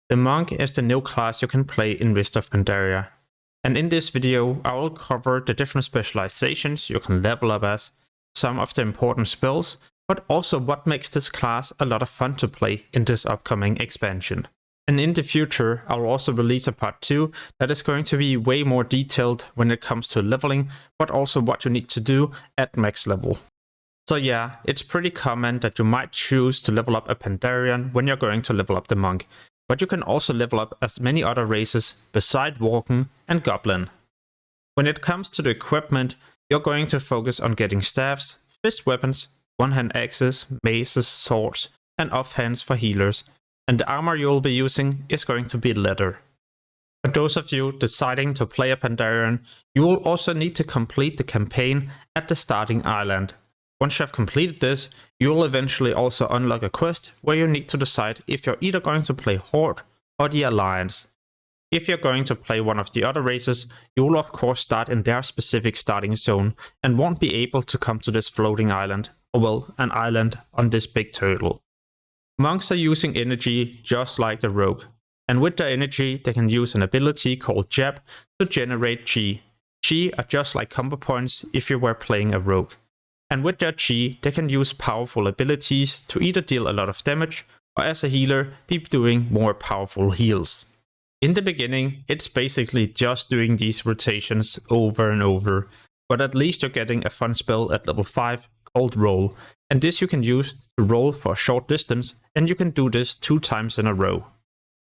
The monk is the new class you can play in Mists of Pandaria. And in this video I will cover the different specializations you can level up as, some of the important spells, but also what makes this class a lot of fun to play in this upcoming expansion. And in the future I will also release a part 2 that is going to be way more detailed when it comes to leveling, but also what you need to do at max level. So yeah, it's pretty common that you might choose to level up a Pandarian when you're going to level up the monk. But you can also level up as many other races beside Walken and Goblin. When it comes to the equipment, you're going to focus on getting staffs, fist weapons, one-hand axes, maces, swords, and offhands for healers, and the armor you'll be using is going to be leather. For those of you deciding to play a Pandarian, you will also need to complete the campaign at the starting island. Once you have completed this, you will eventually also unlock a quest where you need to decide if you're either going to play Horde or the Alliance. If you're going to play one of the other races, you will of course start in their specific starting zone and won't be able to come to this floating island, or well, an island on this big turtle. Monks are using energy just like the rogue, and with their energy they can use an ability called Jab to generate chi. Chi are just like combo points if you were playing a rogue. And with their chi, they can use powerful abilities to either deal a lot of damage, or as a healer, be doing more powerful heals. In the beginning, it's basically just doing these rotations over and over, but at least you're getting a fun spell at level 5 called Roll, and this you can use to roll for a short distance, and you can do this 2 times in a row.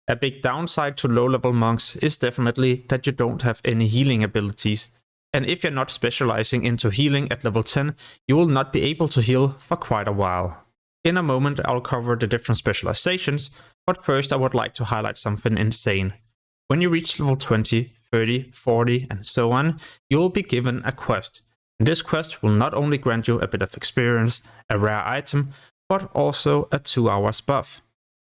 A big downside to low level monks is definitely that you don't have any healing abilities. And if you're not specializing into healing at level 10, you will not be able to heal for quite a while. In a moment I'll cover the different specializations, but first I would like to highlight something insane. When you reach level 20, 30, 40 and so on, you will be given a quest. And this quest will not only grant you a bit of experience, a rare item, but also a 2 hours buff.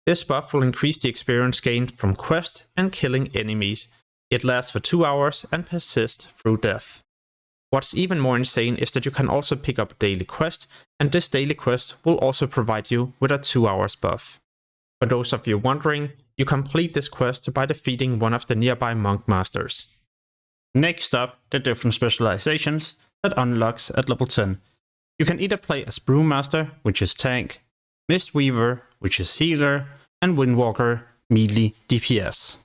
This buff will increase the experience gained from quest and killing enemies. It lasts for 2 hours and persists through death. What's even more insane is that you can also pick up a daily quest, and this daily quest will also provide you with a 2 hours buff. For those of you wondering, you complete this quest by defeating one of the nearby monk masters. Next up, the different specializations that unlocks at level 10. You can either play as Brewmaster, which is tank, Mistweaver, which is healer, and Windwalker melee DPS.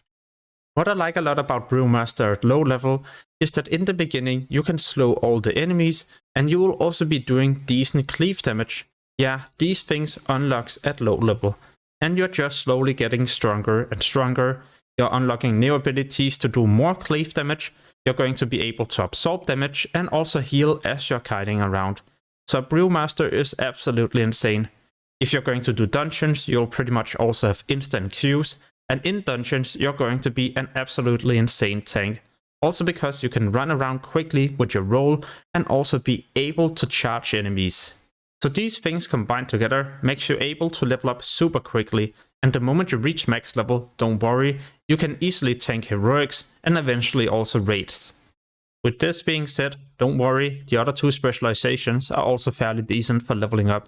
What I like a lot about Brewmaster at low level is that in the beginning you can slow all the enemies, and you will also be doing decent cleave damage. Yeah, these things unlocks at low level, and you're just slowly getting stronger and stronger. You're unlocking new abilities to do more cleave damage, you're going to be able to absorb damage and also heal as you're kiting around. So Brewmaster is absolutely insane. If you're going to do dungeons, you'll pretty much also have instant queues. And in dungeons, you're going to be an absolutely insane tank. Also because you can run around quickly with your roll and also be able to charge enemies. So these things combined together makes you able to level up super quickly. And the moment you reach max level, don't worry, you can easily tank heroics and eventually also raids. With this being said, don't worry, the other 2 specializations are also fairly decent for leveling up.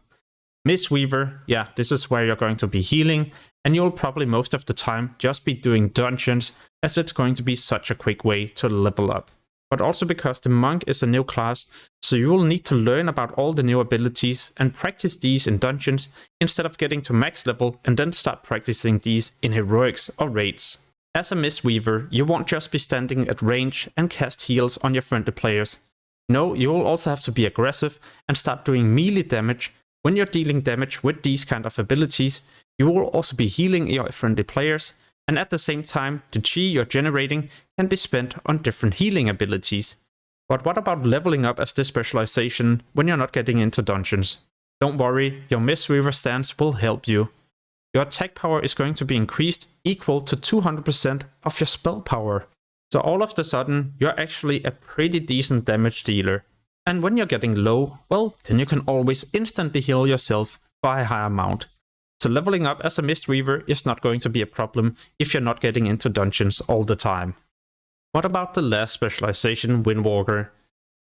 Mistweaver, yeah, this is where you're going to be healing, and you'll probably most of the time just be doing dungeons, as it's going to be such a quick way to level up. But also because the monk is a new class, so you will need to learn about all the new abilities and practice these in dungeons instead of getting to max level and then start practicing these in heroics or raids. As a Mistweaver, you won't just be standing at range and cast heals on your friendly players. No, you will also have to be aggressive and start doing melee damage. When you're dealing damage with these kind of abilities, you will also be healing your friendly players, and at the same time, the chi you're generating can be spent on different healing abilities. But what about leveling up as this specialization when you're not getting into dungeons? Don't worry, your Mistweaver stance will help you. Your attack power is going to be increased equal to 200% of your spell power. So all of a sudden, you're actually a pretty decent damage dealer. And when you're getting low, well, then you can always instantly heal yourself by a high amount. So leveling up as a Mistweaver is not going to be a problem if you're not getting into dungeons all the time. What about the last specialization, Windwalker?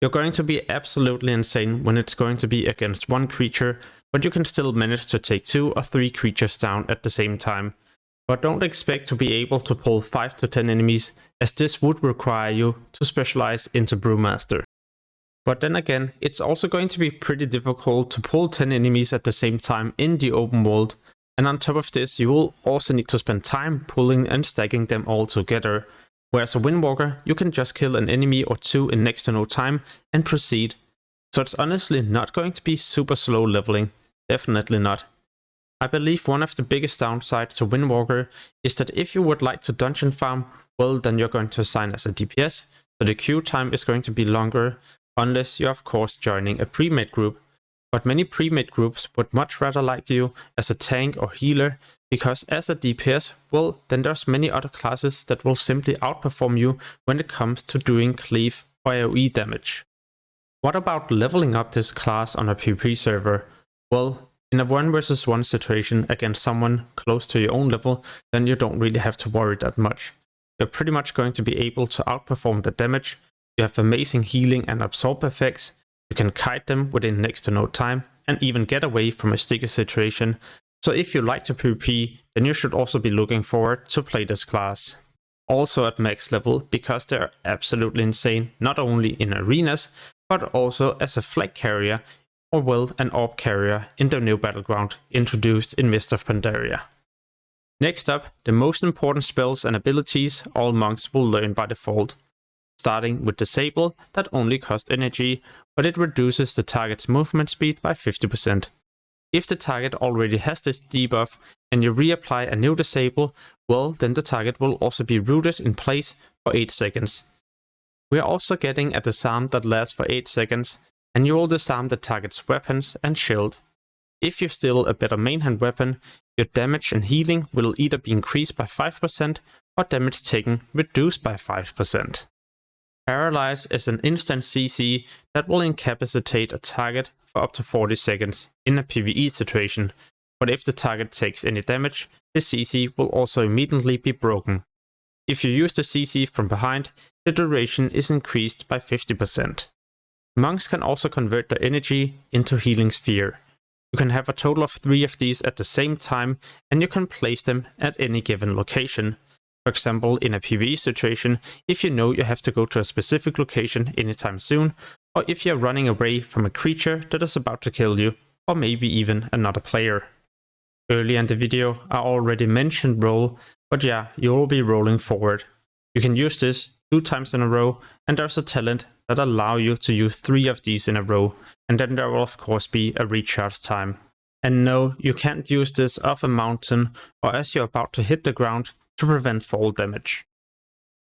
You're going to be absolutely insane when it's going to be against one creature, but you can still manage to take 2 or 3 creatures down at the same time. But don't expect to be able to pull 5 to 10 enemies, as this would require you to specialize into Brewmaster. But then again, it's also going to be pretty difficult to pull 10 enemies at the same time in the open world, and on top of this you will also need to spend time pulling and stacking them all together, whereas a Windwalker you can just kill an enemy or two in next to no time and proceed. So it's honestly not going to be super slow leveling, definitely not. I believe one of the biggest downsides to Windwalker is that if you would like to dungeon farm, well then you're going to assign as a DPS, so the queue time is going to be longer, unless you're of course joining a pre-made group. But many pre-made groups would much rather like you as a tank or healer, because as a DPS, well then there's many other classes that will simply outperform you when it comes to doing cleave or AoE damage. What about leveling up this class on a PvP server? Well, in a 1 vs 1 situation against someone close to your own level, then you don't really have to worry that much. You're pretty much going to be able to outperform the damage. You have amazing healing and absorb effects, you can kite them within next to no time, and even get away from a sticky situation. So if you like to PvP, then you should also be looking forward to play this class. Also at max level, because they are absolutely insane, not only in arenas, but also as a flag carrier, or well, an orb carrier in the new battleground introduced in Mists of Pandaria. Next up, the most important spells and abilities all monks will learn by default. Starting with Disable, that only costs energy, but it reduces the target's movement speed by 50%. If the target already has this debuff and you reapply a new Disable, well then the target will also be rooted in place for 8 seconds. We are also getting a disarm that lasts for 8 seconds, and you will disarm the target's weapons and shield. If you steal a better main hand weapon, your damage and healing will either be increased by 5% or damage taken reduced by 5%. Paralyze is an instant CC that will incapacitate a target for up to 40 seconds in a PvE situation, but if the target takes any damage, the CC will also immediately be broken. If you use the CC from behind, the duration is increased by 50%. Monks can also convert their energy into healing sphere. You can have a total of 3 of these at the same time, and you can place them at any given location. For example, in a PvE situation, if you know you have to go to a specific location anytime soon, or if you're running away from a creature that is about to kill you, or maybe even another player. Earlier in the video, I already mentioned roll, but yeah, you will be rolling forward. You can use this 2 times in a row, and there's a talent that allows you to use 3 of these in a row, and then there will of course be a recharge time. And no, you can't use this off a mountain or as you're about to hit the ground to prevent fall damage.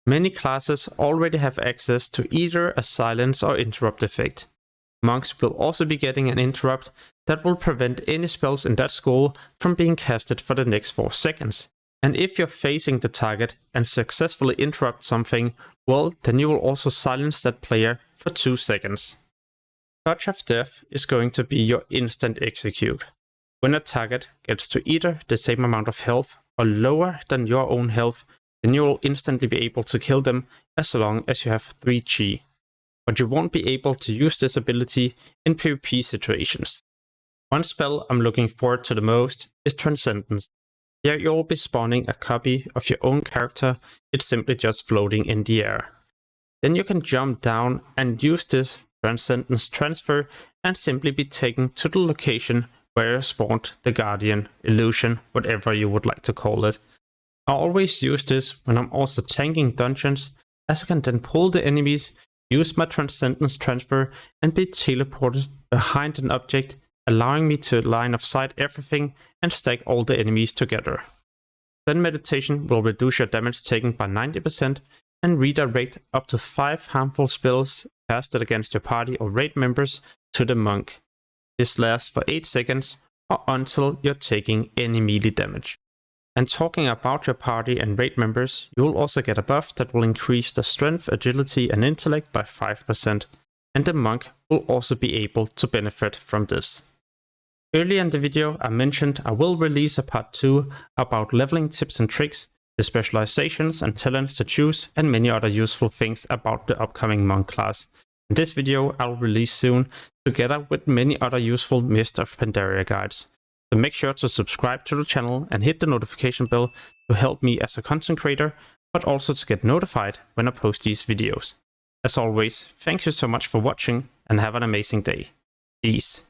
Many classes already have access to either a silence or interrupt effect. Monks will also be getting an interrupt that will prevent any spells in that school from being casted for the next 4 seconds. And if you're facing the target and successfully interrupt something, well, then you will also silence that player for 2 seconds. Touch of Death is going to be your instant execute. When a target gets to either the same amount of health or lower than your own health, then you will instantly be able to kill them as long as you have 3 chi. But you won't be able to use this ability in PvP situations. One spell I'm looking forward to the most is Transcendence. Here you will be spawning a copy of your own character, it's simply just floating in the air. Then you can jump down and use this Transcendence transfer and simply be taken to the location where you spawned the Guardian, Illusion, whatever you would like to call it. I always use this when I'm also tanking dungeons, as I can then pull the enemies, use my Transcendence transfer and be teleported behind an object, allowing me to line of sight everything and stack all the enemies together. Then Meditation will reduce your damage taken by 90% and redirect up to 5 harmful spells casted against your party or raid members to the monk. This lasts for 8 seconds or until you're taking any melee damage. And talking about your party and raid members, you will also get a buff that will increase the strength, agility and intellect by 5%, and the monk will also be able to benefit from this. Earlier in the video I mentioned I will release a part 2 about leveling tips and tricks, the specializations and talents to choose, and many other useful things about the upcoming monk class. In this video I'll release soon, together with many other useful Mists of Pandaria guides. so make sure to subscribe to the channel and hit the notification bell to help me as a content creator, but also to get notified when I post these videos. As always, thank you so much for watching and have an amazing day. Peace.